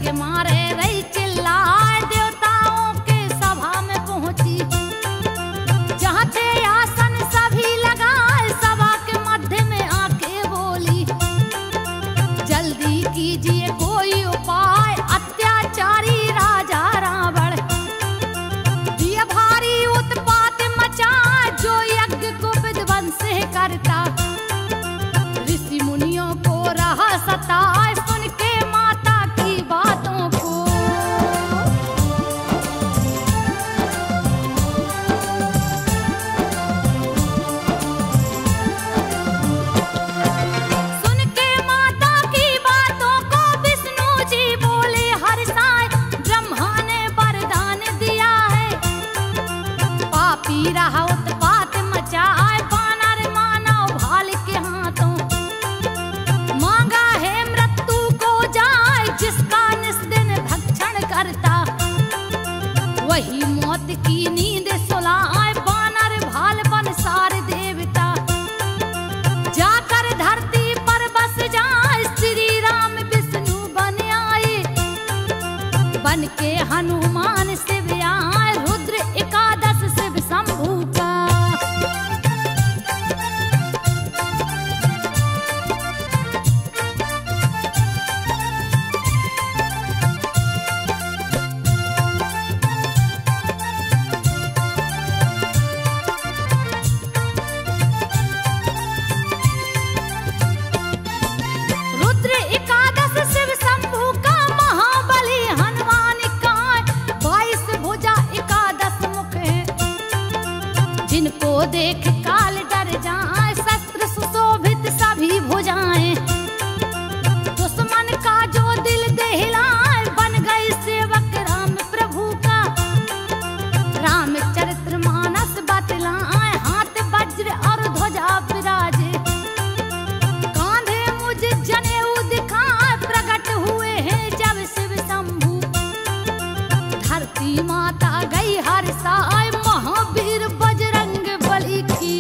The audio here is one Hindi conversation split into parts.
के मारे रही चिल्लाए, देवताओं के सभा में पहुंची। जहाँ थे आसन सभी लगाए, सभा के मध्य में आके बोली, जल्दी कीजिए कोई उपाय, अत्याचारी राजा रावण दिया भारी उत्पात मचाए, जो यज्ञ को विध्वंस करता। ऋषि मुनियों को रहा सताए, सुन के माता की बातों को। सुन के माता की बातों को विष्णु जी बोले हर्षाए, ब्रह्मा ने वरदान दिया है, पापी रहा उत्पात मचाए, वानर मानव भाल के हाथों। मांगा है मृत्यु को जाए, जिसका निस्दिन भक्षण करता, वही मौत की नींद सुलाए, वानर भाल बन सारे देवता। जाकर धरती पर बस जाए, श्री राम विष्णु बन आए, बन के हनुमान शिव आए, रुद्र एकादश शिव शंभू का। रुद्र एकादश शिव शंभू का, महाबली हनुमान का, 22 भुजा एकादश मुख है, जिनको देख काल डर जाए, शस्त्र सुशोभित सभी भुजाएं। दुश्मन का जो दिल दहलाए, बन गई सेवक राम प्रभु का। रामचरित्र मानस बतलाए, हाथ वज्र और ध्वजा विराजे, कांधे मुझ जनेऊ दिखाए, प्रकट हुए हैं जब शिव शंभू। धरती माता गई हर्षाए, महावीर बजरंग बली की।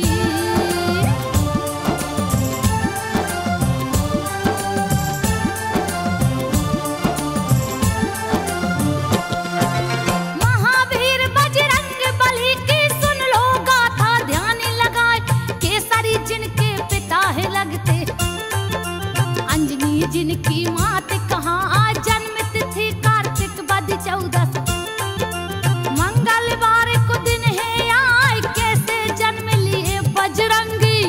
महावीर बजरंग बली की, सुन लो गाथा ध्यान लगाए, केसरी जिनके पिता है लगते, अंजनी जिनकी मात कहाँ, जन्म तिथि कार्तिक वद 14। मंगलवार को दिन है आए, कैसे जन्म लिए बजरंगी,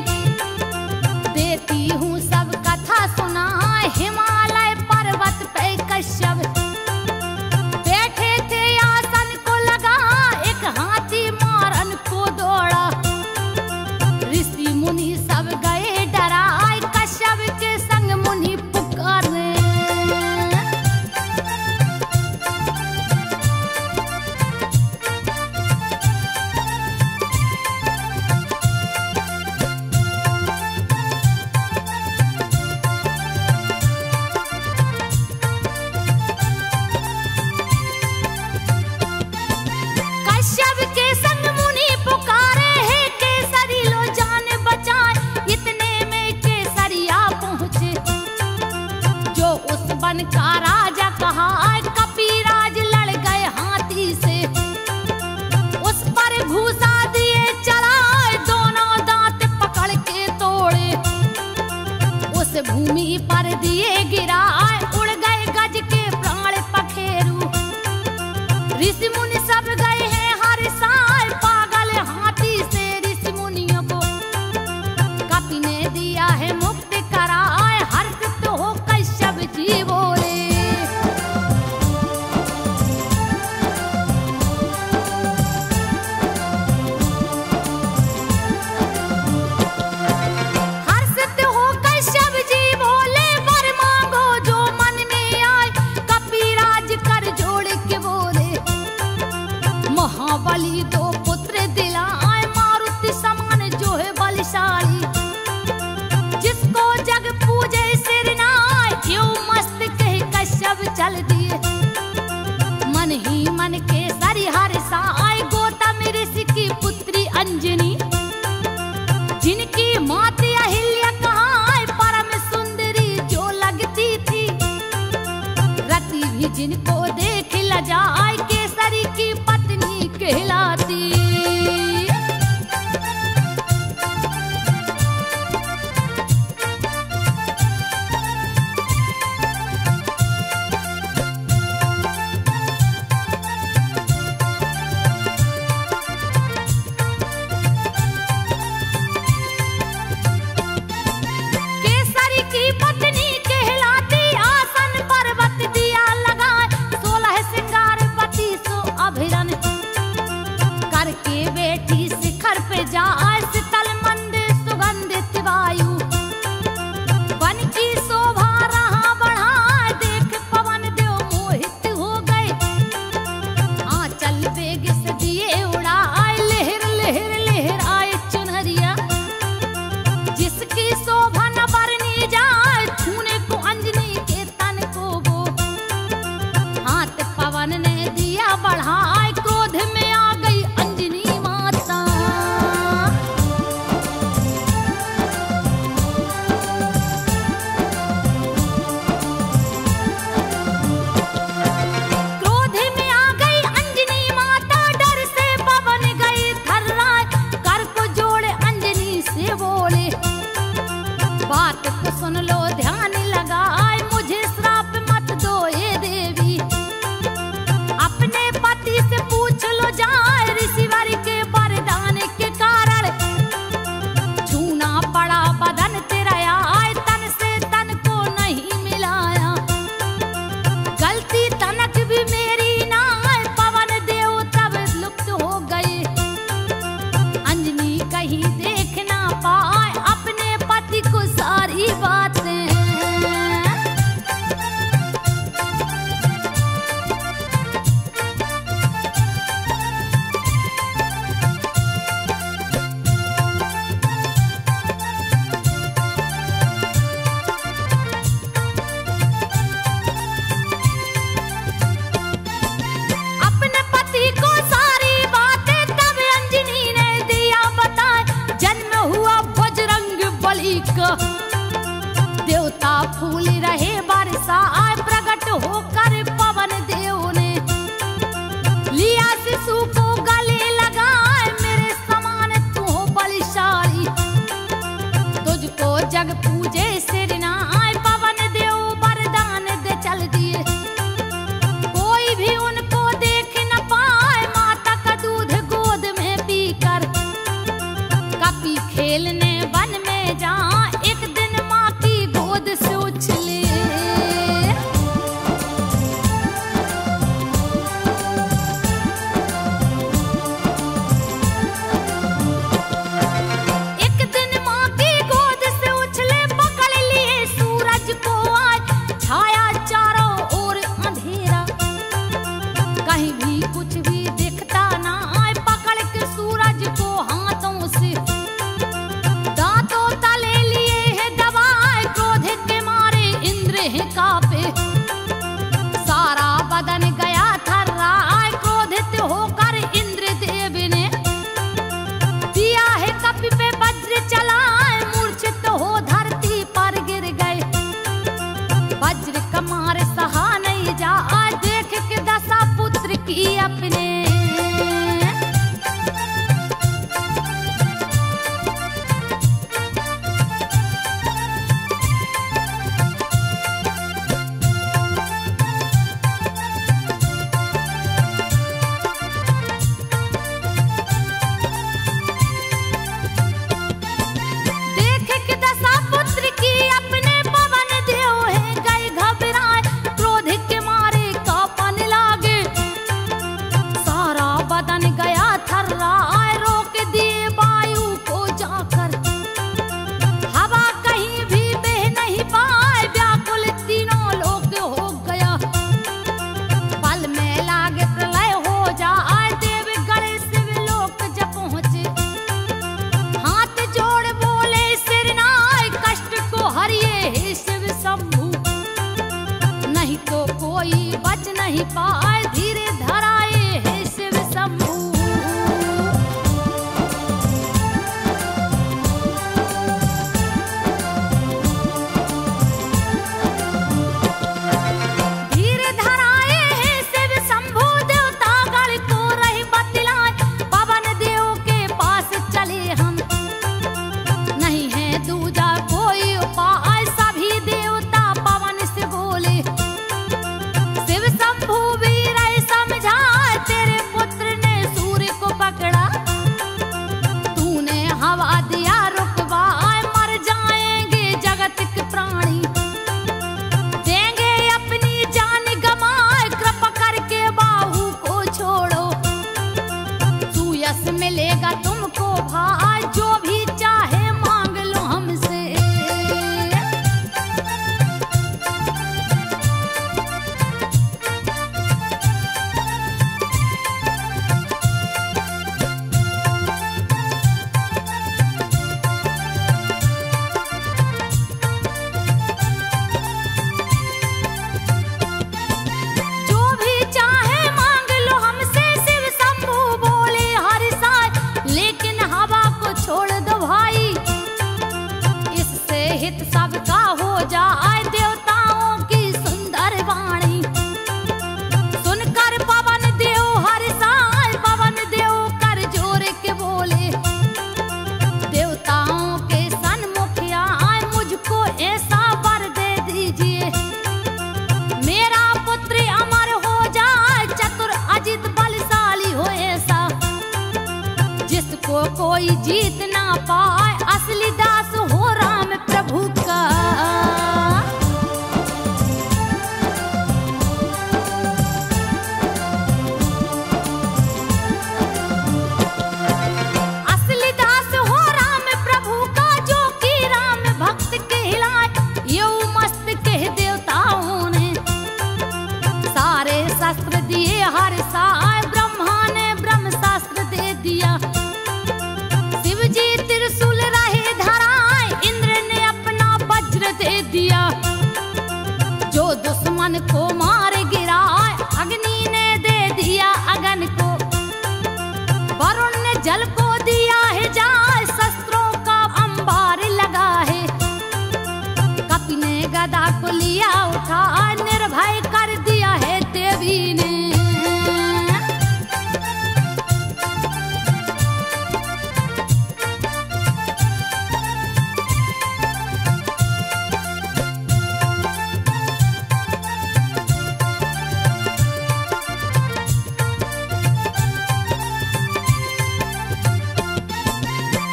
देती हूँ सब कथा सुनाए, हिमालय पर्वत पे कश्यप बैठे थे आसन को लगा, एक हाथी मारन को दौड़ा, ऋषि मुनि सब गए डराए, कश्यप के संग मुनि पुकारे। कश्यप के संग मुनि पुकारे, हे केसरी लो जान बचाए, इतने में केसरिया पहुँचे, जो उस वन का राजा कहा, कपिराज लड़ गए हाथी से, उस पर घूसा दिए चलाए, दोनों दांत पकड़ के तोड़े, उस भूमि पर दिए गिराए, उड़ गए गज के प्राण पखेरु। ऋषि मुनि सब गए हैं हर्षाए, पागल हाथी से ऋषि मुनियों को कपि ने दिया है मुक्त कराए, हर्षित हो कश्यप जी बोले। हर्षित हो कश्यप जी बोले, वर मांगो जो मन में आए, कपिराज कर जोड़ के बोले, महाबली 2 पुत्र दिलाए, मारुति समान जो है बलशाली, जिसको जग पूजे सिर नाय, क्यों मस्त कह कश्यप चल दिए, मन ही मन के सरी हर्षाए, गौतम ऋषि की पुत्री अंजनी, जिनकी मात अहिल्या कहाँ, परम सुंदरी जो लगती थी, रति भी जिनको देख लजाए केसरी की पत्नी कहलाती। केसरी की पत्नी कहलाती आसन पर्वत दिया लगाए 16 श्रृंगार 32 अभिरन करके बेटी शिखर पे जाए शीतल मंद सुगंधित वायु वन की शोभा रहा बढ़ाए देख पवन देव मोहित हो गए आंचल वेग से दिए उड़ाए लहर लहर लहर आए चुनरिया जिसकी शोभा न बरनी जाए छूने को अंजनी के तन को वो हाथ पवन ने दिया बढ़ाए क्रोध में आ गई अंजनी माता। क्रोध में आ गई अंजनी माता डर से पवन गए थर्राए कर को जोड़े अंजनी से बोले बात को सुन लो ध्यान लगाए मुझे श्राप मत दो ये देवी अपने पति से पूछ लो जाए ऋषिवर के वरदान के कारण छूना पड़ा बदन तेरा आए तन से तन को नहीं मिलाया गलती तनक भी मेरी ना आए पवन देव तब लुप्त हो गए अंजनी कहीं देख ना पाए अपने पति को सारी बातें। अपने पति को सारी बातें तब अंजनी ने दिया बताए जन्म हुआ बजरंग बली का देवता फूल रहे बरसाए प्रकट होकर पवन देव ने लिया शिशु को गले लगाए मेरे समान तू हो बलशाली तुझको जग पूजे सिर नाए पवन देव वरदान दे चल दिए कोई भी उनको देख न पाए माता का दूध गोद में पीकर कपी खेलने वन में जा एक दिन माँ की गोद से उछले एक दिन माँ की गोद से उछले पकड़ लिए सूरज को आज छाया चारों ओर अंधेरा कहीं भी कुछ भी दिखता ना आए पकड़ के सूरज को हाथों से दांतों तले लिए है दबाए क्रोध के मारे इंद्र है कांपे सारा बदन गया थर्राए क्रोधित होकर इंद्र देव ने दिया है कपि पे वज्र चलाए मूर्छित हो धरती पर गिर गए वज्र कमार सहा नहीं जा देख के दशा पुत्र की अपने देख के दशा पुत्र की अपने पवन देव है गए घबराए क्रोध के मारे कांपने लागे सारा बदन गया थर्राए रोक दिए वायु को जाकर हवा कहीं भी बह नहीं पाए व्याकुल तीनों लोग हो गया पल में लागे प्रलय हो जाए देव गणे शिव लोक जब पहुंचे हाथ जोड़ बोले सिर नाय कष्ट को हरिए हे शिव शंभु नहीं तो कोई बच नहीं पाए धीरे धराए हे शिव शंभु। धीरे धराए पाए असली दास हो राम प्रभु का। असली दास हो राम प्रभु का, जो कि राम भक्त कहलाए। यो मस्त कह देवताओं ने सारे शास्त्र दिए हर साय, ब्रह्मा ने ब्रह्म शास्त्र दे दिया। शिव जी त्रिशूल रहे धराए, इंद्र ने अपना वज्र दे दिया। जो दुश्मन को मार गिराए, अग्नि ने दे दिया अगन को। वरुण ने जल को दिया है जाय, शस्त्रों का अंबार लगा है। कपि ने गदा को लिया उठा, निर्भय कर दिया है देवी ने।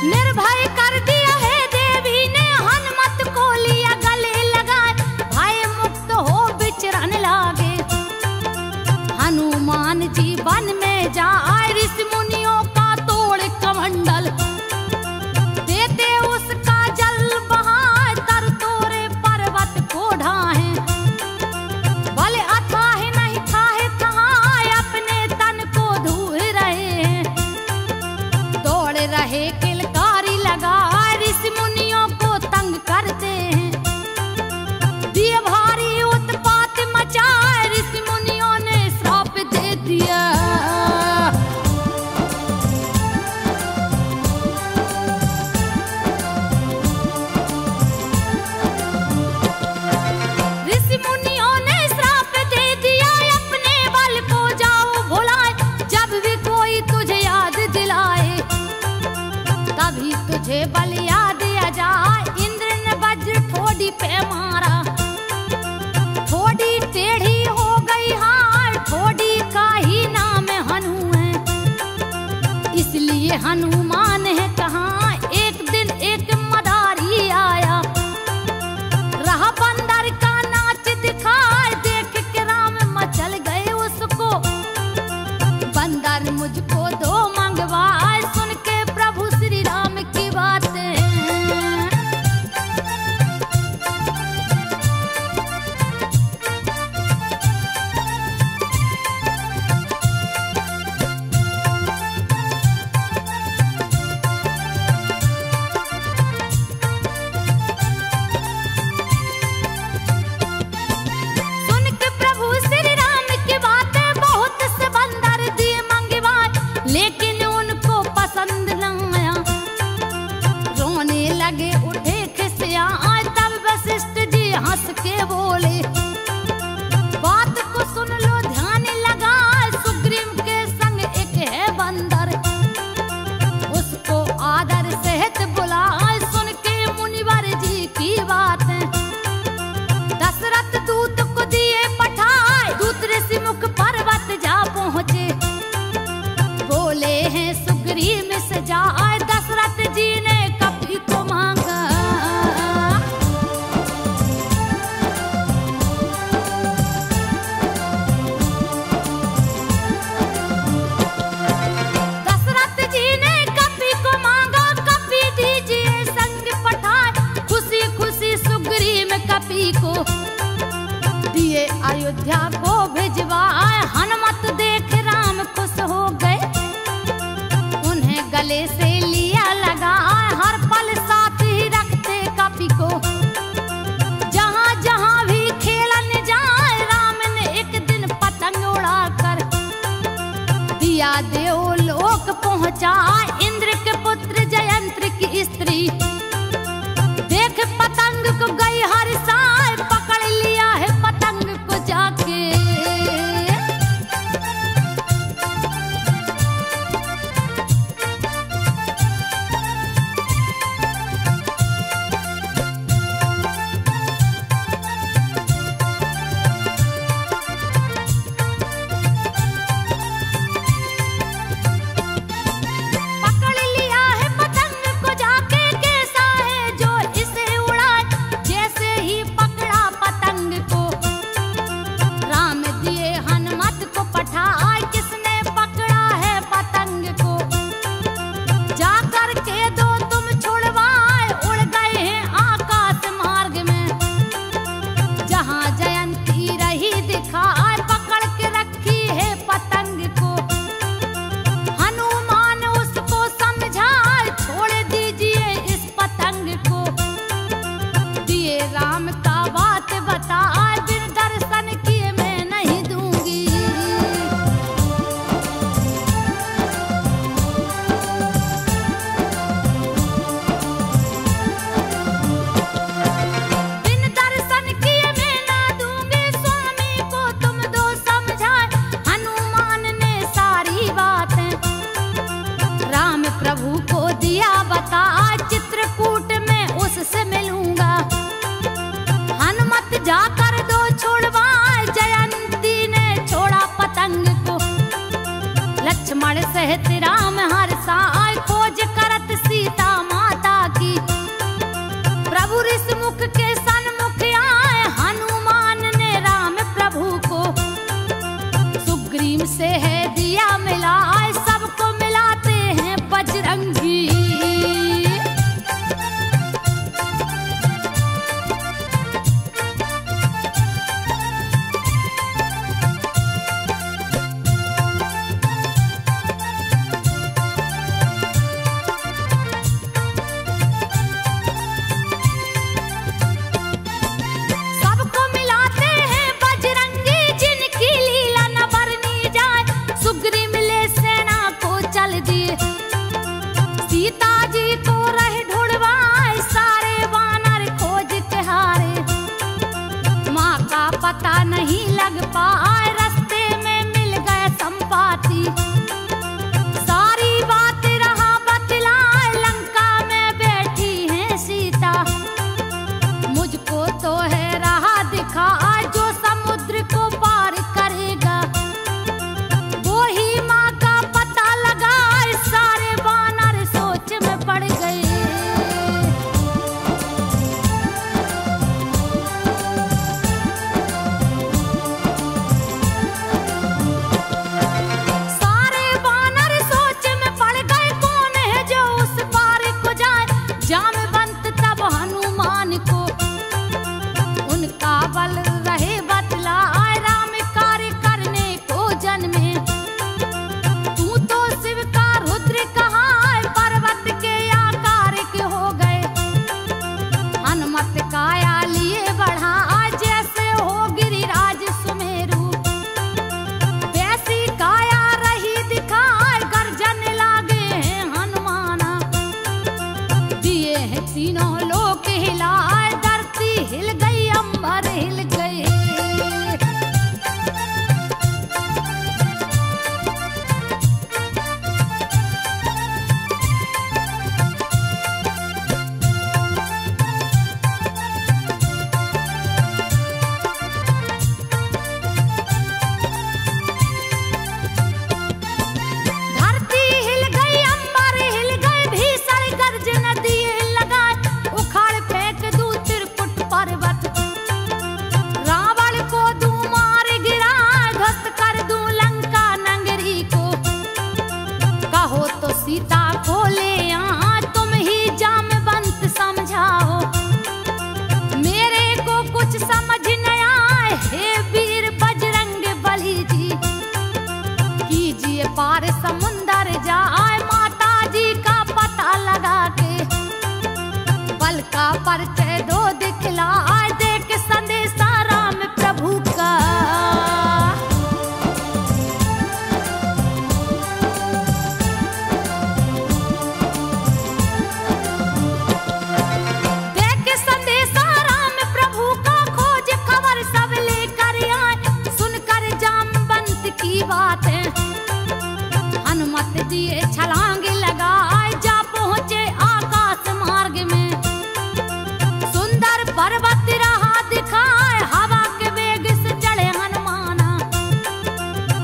निर्भय कर दिया है देवी ने, हनुमत को लिया गले लगाए। भय मुक्त हो विचरण लागे, हनुमान जी वन में जाए। ऋषि मुनियों का तोड़ कमंडल, देते उसका जल बहाए। तर तोरे पर्वत को ढाहे, भले अथाह नहीं थाहे थहाए। अपने तन को धूए रहे हैं, दौड़ रहे किलकारी लगा। ऋषि मुनियों को तंग करते हैं, दिए भारी उत्पात मचाए। ऋषि मुनियों ने श्राप दे दिया। ऋषि मुनियों ने श्राप दे दिया, अपने बल को जाओ भुलाए। जब भी कोई तुझे याद दिलाए, तभी तुझे बल याद आ जाए। इंद्र ने वज्र ठोड़ी पे मारा, ठोड़ी टेढ़ी हो गई हार। ठोड़ी का ही नाम हनु है, इसलिए हनुमान है कहाँ। एक दिन एक मदारी आया, रहा बंदर का नाच दिखाए। देख के राम मचल गए उसको, बंदर मुझको दो मंगवाए। सुन के प्रभु श्री राम की बातें, सुन के प्रभु श्री राम की बातें। बहुत से बंदर दिए मंगवाए, लेकिन उनको पसंद न आया। रोने लगे उठे खिसियाए, तब वशिष्ठ जी हंस के बोले। बात को सुन लो ध्यान लगा, सुग्रीव के संग एक है बंदर। उसको आदर सहित बुलाए। सुन के मुनिवर जी की बातें, दशरथ दूत को दिए पठाए। दूत ऋषि मुख पर्वत जा पहुँचे, बोले हैं सुग्रीव से जाए। दशरथ जी ने कपि को मांगा, दशरथ जी ने कपि को मांगा। कपि दीजिए संग पठाए, खुशी खुशी सुग्रीव कपि को दिए अयोध्या को भिजवाए। हनुमत देख राम खुश हो गए, उन्हें गले से लिया लगा। हर पल साथ ही रखते कपि को, जहाँ जहाँ भी खेलन जाए। राम ने एक दिन पतंग उड़ाकर दिया देवलोक पहुँचाए। इंद्र के पुत्र जयंत्र की स्त्री देख पतंग को गई हर साय। पकड़ लिया है पतंग को जाके, सहित राम हर साय खोज करत सीता माता की। प्रभु ऋषमुख के सन्मुख आए हनुमान ने राम प्रभु को। सुग्रीव से है दिया मिलाए सबको मिलाते हैं बजरंगी। सीता जी को रहे ढूंढवाए सारे वानर खोज के हारे। माँ का पता नहीं लग पाए रास्ते में मिल गए संपाति। सारी बात रहा बतलाए लंका में बैठी है सीता। मुझको तो है रहा दिखा जो समुद्र को पार करेगा। वो ही माँ का पता लगा सारे वानर सोच में पड़ गए। सारे वानर सोच में पड़ गए कौन है जो उस पार को जाए। जामवंत तब हनुमान को उनका बल रहे बतलाए राम कार्य करने को जन्मे। तू तो शिव का रुद्र कहा पर्वत के आकार के हो गए। हनुमत काया लिए बढ़ा जैसे हो गिरिराज सुमेरु। वैसी काया रही दिखाए गर्जन लागे हैं हनुमाना। दिए हैं तीनों लोक हिलाए धरती हिल गई अंबर हिल गए। धरती हिल गई अंबर हिल गए भीषण गर्जन दिए लगाए। उखाड़ फेंक दूं त्रिकुट पर्वत रावण को दूं मार गिराए। ध्वस्त कर दूं लंका नगरी को। कहो तो सीता को ले आ तुम ही जामवंत समझाओ। मेरे को कुछ समझ न आए हे वीर बजरंग बली जी। कीजिए पार समुंदर जाए माता जी का पता लगा के। बल का परिचय दो दिखलाए देख संदेशा राम प्रभु का। देख संदेशा राम प्रभु का खोज खबर सब लेकर आए। सुनकर जामवंत की बातें हनुमत दिए छलांग लगाए। जा पहुँचे आकाश मार्ग में सुंदर पर्वत रहा दिखाए। हवा के वेग से चढ़े हनुमाना।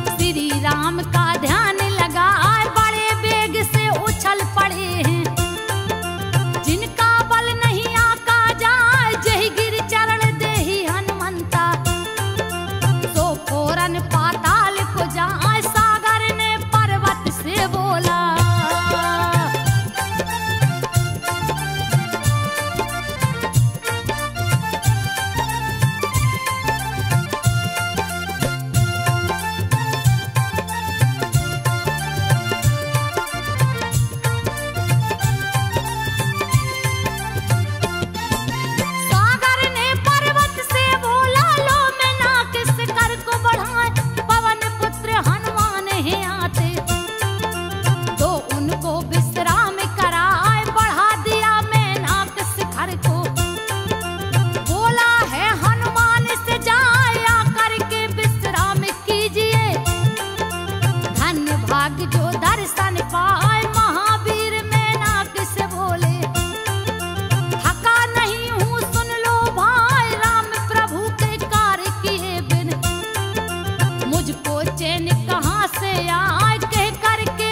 श्री राम का ध्यान लगाए बड़े वेग से उछल पड़े हैं। जिनका बल नहीं आका जाए जही गिर चरण देहि हनुमंता। सो फौरन पाताल को जाए सागर ने पर्वत से बोला। सागर ने पर्वत से बोला लो मैं नाक से कर को बढ़ाए। पवन पुत्र हनुमान है आते तो उनको विश्राम कराए। बढ़ा दिया मैं नाक शिखर को। बोला है हनुमान से जाए आकर के विश्राम कीजिए। धन्य भाग्य जो दर्शन पाए महावीर मैं नाक से बोले। थका नहीं हूँ सुन लो भाई राम प्रभु के कार्य किए बिन। मुझको चैन कहाँ से आए कह करके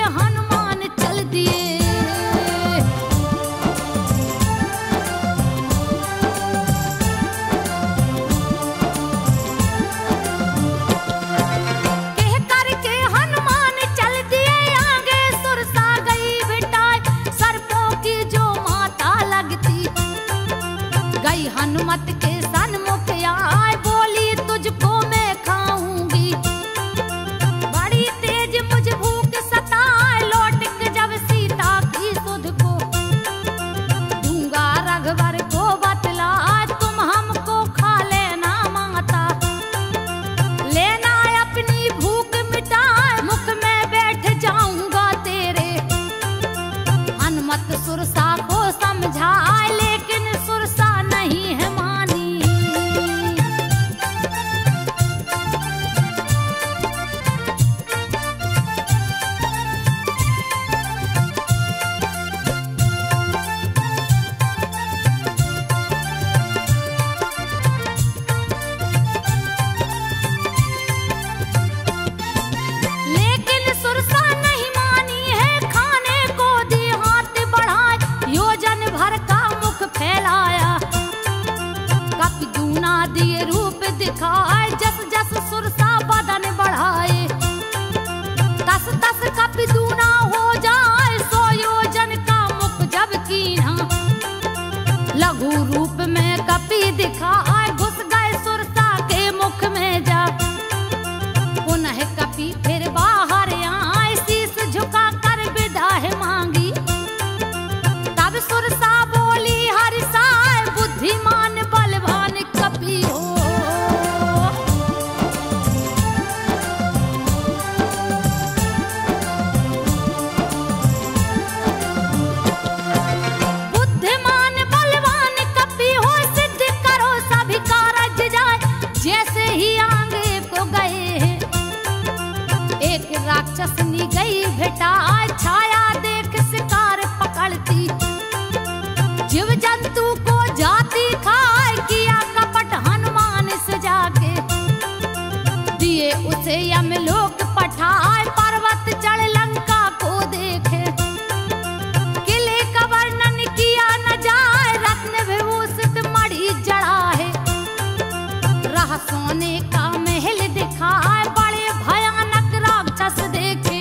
पुनः कपि फिर बाहर आए, शीश झुका कर विदा है मांगी। तब सुरसा बोली हरिसाय, बुद्धिमान बलवान कपि हो। बुद्धिमान बलवान कपि हो, सिद्ध करो सभी कारज जाए, जैसे ही आगे को गए हैं। एक राक्षसनी गई भेटाए, छाया देख शिकार पकड़ती, जीव जंतु को जाती खाए, किया कपट हनुमान से जाके। दिए उसे यमलोक पठाए, पर्वत चढ़ लंका को देखे। किले का वर्णन किया न जाए, रत्न विभूषित मणि जड़ा है। रह सोने का महल दिखाए, बड़े भयानक राक्षस देखे।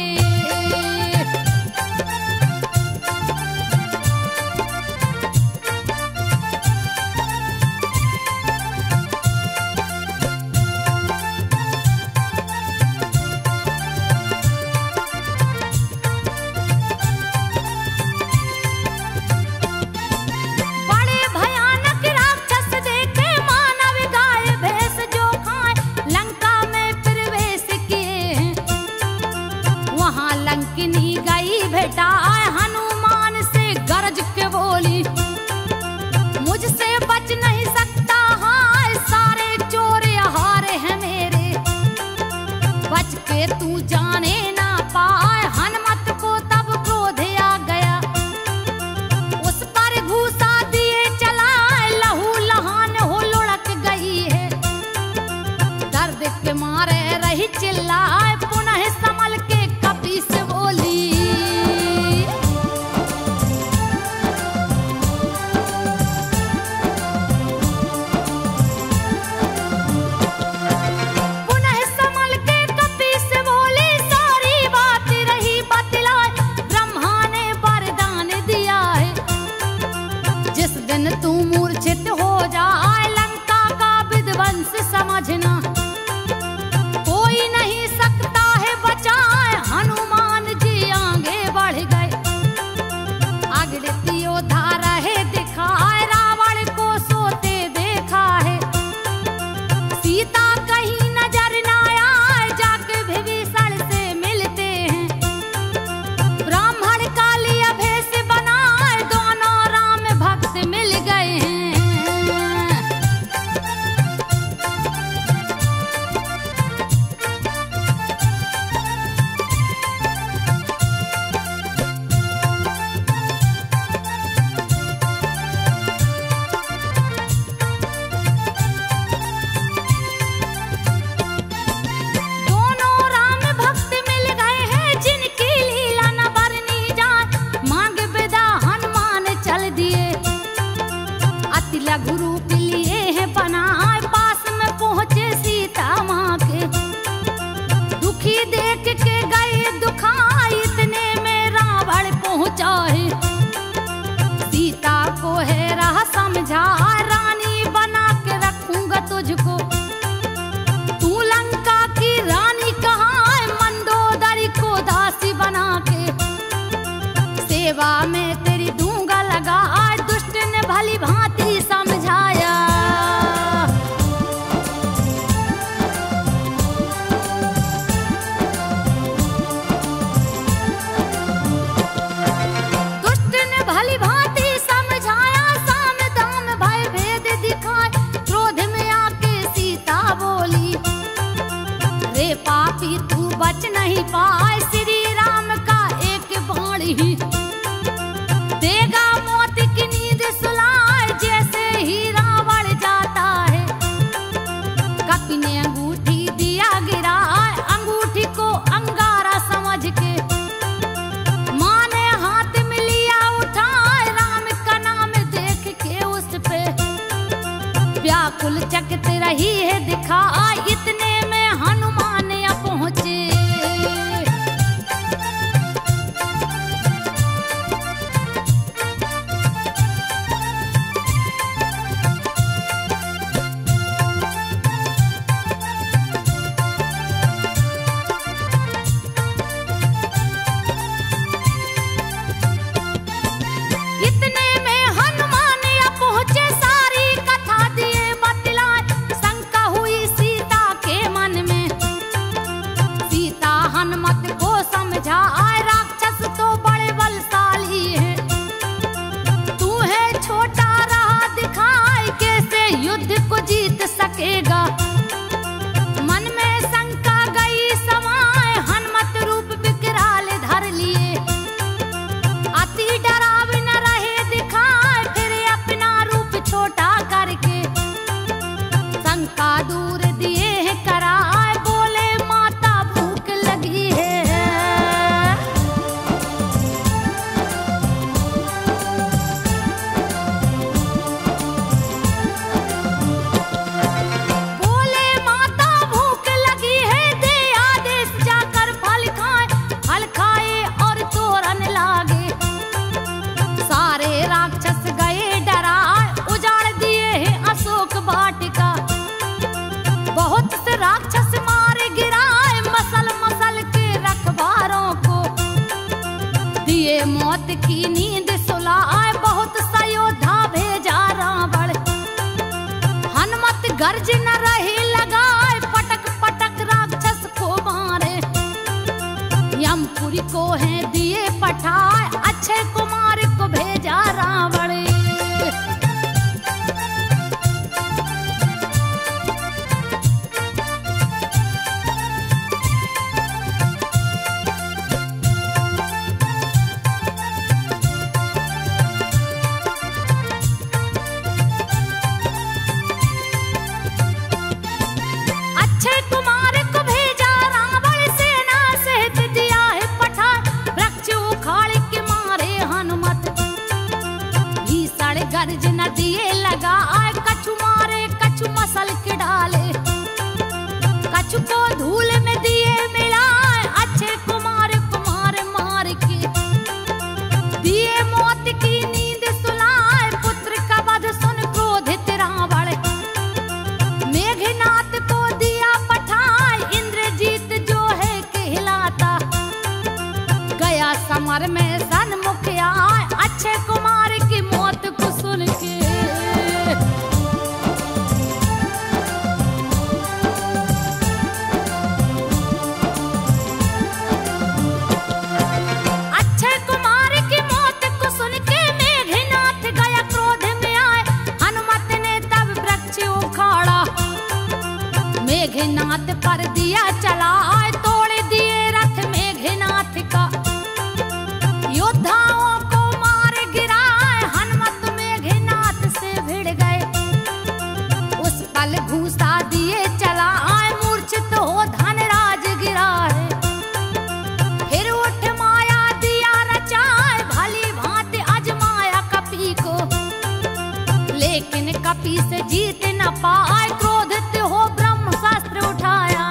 बड़े भयानक राक्षस देखे, मानव गाय भैंस जो खाए, लंका में प्रवेश किए हैं। वहां लंकिनी गई भेटाए, हनुमान से गरज के बोली, मुझसे बच नहीं सकता हाय, सारे चोर हारे हैं मेरे। बच के तू जाने ना पाए, हनुमत को तब क्रोध आ गया। उस पर घूसा दिए चलाए, लहू लहान हो लुढ़क गई है। दर्द के मारे रही चिल्लाए, पुनः संभल के कपि से बोली। पुनः संभल के कपि से बोली, सारी बात रही बतलाए, ब्रह्मा ने वरदान दिया है। जिस दिन तू मूर्छित हो जाए, लंका का विध्वंस समझना, कोई नहीं सकता है बचाए। हनुमान जी आगे बढ़ गए, अगड़ती योद्धा रहे दिखाए, रावण को सोते देखा है। सीता कहीं नजर न आए, जाके विभीषण से मिलते हैं। ब्राह्मण काली भेष बनाए, दोनों राम भक्त मिल गए हैं। दोनों राम भक्त मिल गए हैं, जिनकी लीला न बरनी जाए। मांग विदा हनुमान चल दिए, अति लघु रूप लिए हैं बनाए। पास में पहुंचे सीता माँ के, दुखी देख के गए दुखाई, इतने में रावण पहुंचा है। सीता को है राह समझा, रानी बना के रखूंगा तुझको। तू लंका की रानी कहाँ है, मंदोदरी को दासी बना के। सेवा में तेरी दूंगा लगा, दुष्ट ने भली भांति समझाया। दुष्ट ने भली भांति समझाया, साम दाम भय भेद दिखाए। क्रोध में आके सीता बोली, रे पापी तू बच नहीं पाए, श्री राम का एक बाण ही देगा मौत की नींद सुलाए। जैसे ही रावण जाता है, कपि ने अंगूठी दिया गिराए, अंगूठी को अंगारा समझ के। माँ ने हाथ में लिया उठाए, राम का नाम देख के उस पे व्याकुल चकित रही है दिखाए। इतने में हनुमान पहुंचे, गर्ज न रही लगाए पटक पटक राक्षस को मारे। यमपुरी को है दिए पठाए अक्षय कुमार को भेजा रावण। गर्ज न दिए लगाए कछु मारे कछु मसल के डाले। कछु को धूल में दिए मिलाए अक्षय कुमार को मार के दिए मौत की नींद सुलाए। पुत्र का वध सुन क्रोधित रावण मेघनाथ को दिया पठाए। इंद्रजीत जो है कहलाता गया समर में सन्मुख आए। अक्षय कुमार की मौत को सुन के अक्षय कुमार की मौत को सुन के मेघनाथ गया क्रोध में आए। हनुमत ने तब वृक्ष उखाड़ा मेघनाथ पर दिया चलाए। तोड़ दिए रथ मेघनाथ का योद्धाओं को मार गिराए। हनुमत मेघनाथ से भिड़ गए उस पल घूसा दिए चलाए। मूर्छित हो धनराज गिरा है फिर उठ माया दिया रचाए। भली भांति अजमाया कपी को लेकिन कपी से जीत न पाए। क्रोधित हो ब्रह्मास्त्र उठाया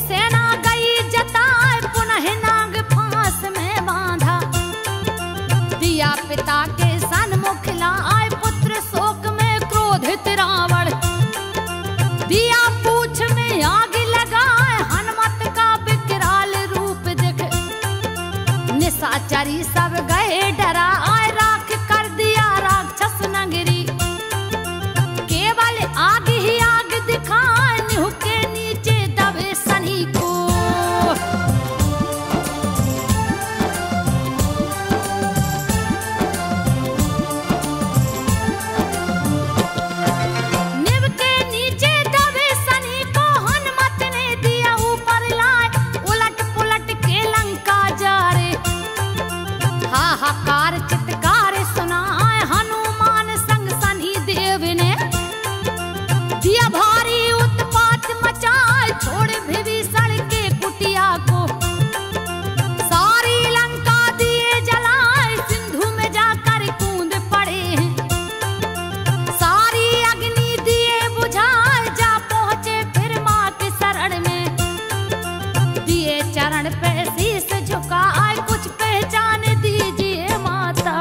सेना गई जताए। पुनः नाग फांस में बांधा दिया पिता के सन्मुख लाए। पुत्र शोक में क्रोधित रावण दिया पूछ में आग लगाए। हनुमत का विकराल रूप देख निशाचरी सब गए डराए। राख कर दिया राक्षस नगरी केवल आग ही आग दिखाए। निहू के नीचे दबे सनी को निव के नीचे दबे सनी को हनुमत ने दिया ऊपर लाए। उलट पुलट के लंका जा रे हाहाकार चित्कार सुनाए। हनुमान संग सनी देव ने दिया भारी उत्पात मचाए। छोड़ विभीषण के कुटिया को सारी लंका दिए जलाए। सिंधु में जाकर कूद पड़े सारी अग्नि दिए बुझाए। जा पहुंचे फिर मां के शरण में दिए चरण पे शीश झुकाए। कुछ पहचान दीजिए माता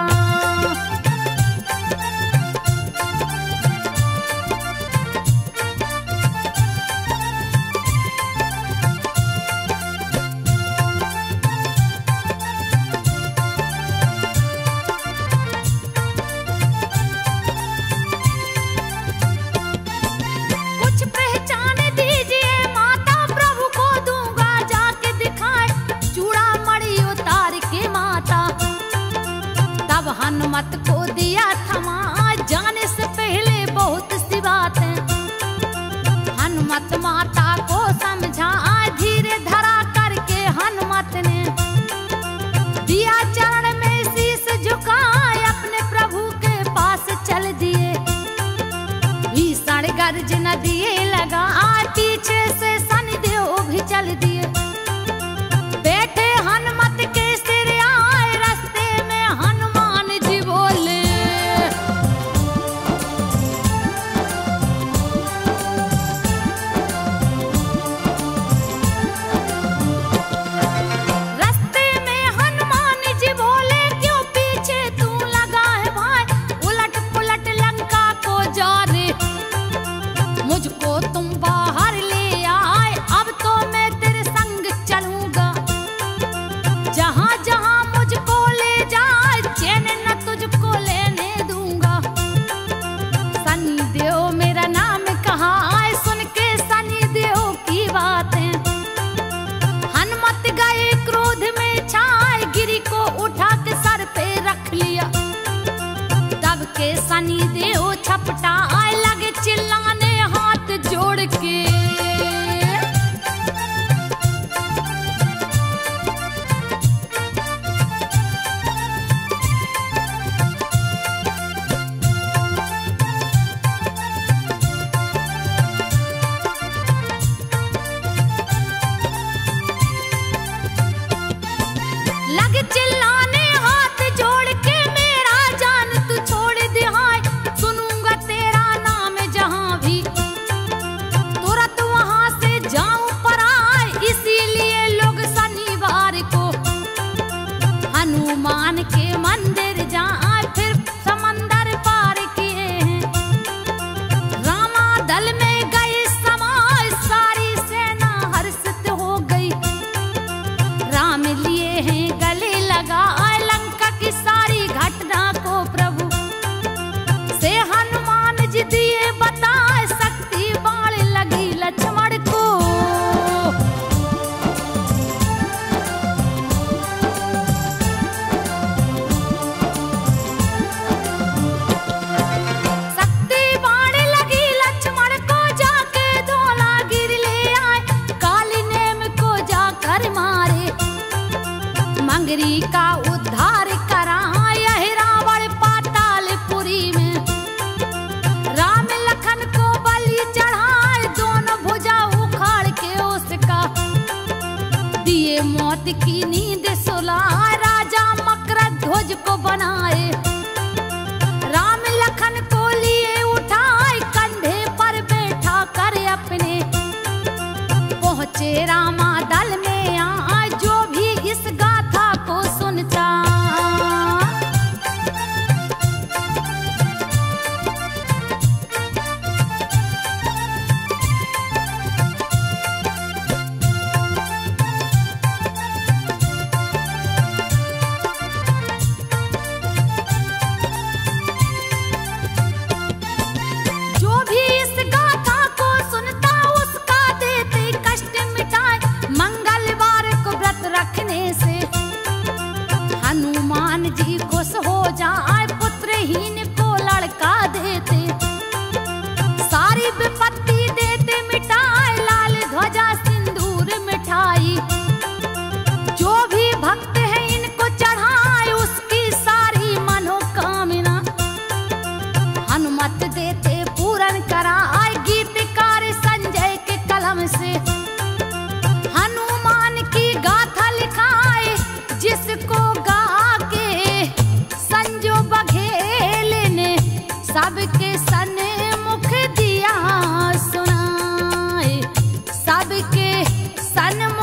हनुमत को दिया थमा। जाने से पहले बहुत सी बातें हनुमत माता को समझा। धीरे धरा करके हनुमत ने दिया चरण में शीश झुकाए। अपने प्रभु के पास चल दिए भीषण गर्ज न दिए लगा। पीछे से शनिदेव भी चल दिए बैठे हनुमत के सिर आए। रास्ते में हनुमान जी बोले नगरी का उद्धार करा यह रावण पातालपुरी में। राम लखन को बलि चढ़ाए दोनों भुजा उखाड़ के उसका, दिए मौत की नींद सुलाए राजा मकरध्वज को बनाए। राम लखन को लिए उठाए कंधे पर बैठा कर अपने, पहुंचे रामा दल में आ जो भी इस गाथा को सुनता। जो भी इस गाथा को सुनता उसका देते कष्ट मिटाए। मंगलवार को व्रत रखने से हनुमान जी खुश हो जाए, पुत्रहीन को लड़का देते, सारी विपत्ति देते मिटाए, लाल ध्वजा सिंदूर मिठाई। जो भी भक्त है इनको चढ़ाए उसकी सारी मनोकामना, हनुमत देते पूर्ण कराए। गीतकार संजय के कलम से हनुमान की गाथा लिखाए, जिसको गा के संजो बघेल ने सबके सन्मुख दिया सुनाए, सबके सन्मुख